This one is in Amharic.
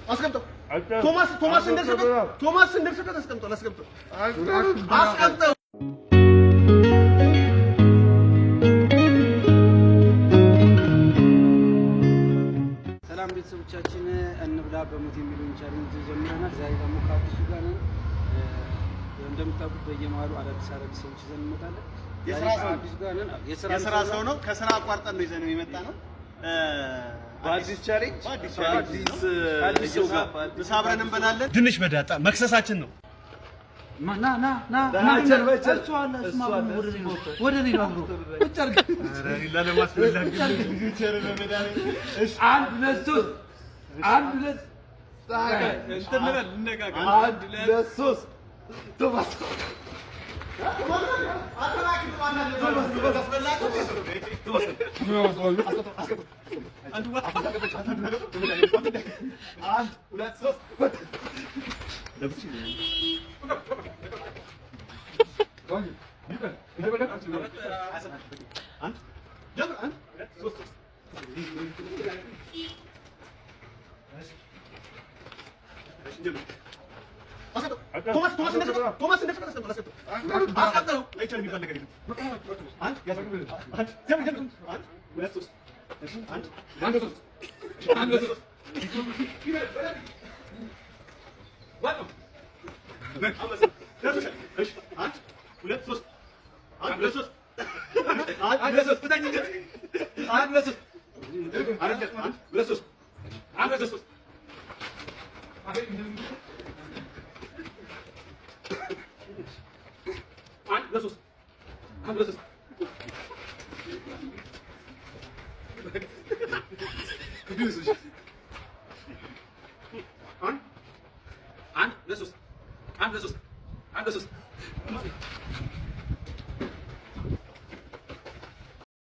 አስቀምጠው። ቶማስ እንደርሰበት አስቀምጠው። ሰላም ቤተሰቦቻችን፣ እንብላ በሞት የሚለውን ቻሌንጅ ጀምረናል። ዛሬ ደግሞ ከአዲሱ ጋር ነን። እንደምታውቁት በየመሀሉ አዳዲስ ሰዎች ይዘን እንመጣለን። የስራ ሰው ነው። ከስራ አቋርጠን ነው ይዘን የመጣ ነው። በአዲስ ቻሌንጅ አዲስ ሰው ጋር ምሳ አብረን እንበላለን። ድንች በዳጣ መክሰሳችን ነው። ቶማስ እንደፈለገ አስቀምጠው። አይቻልም የሚፈልገው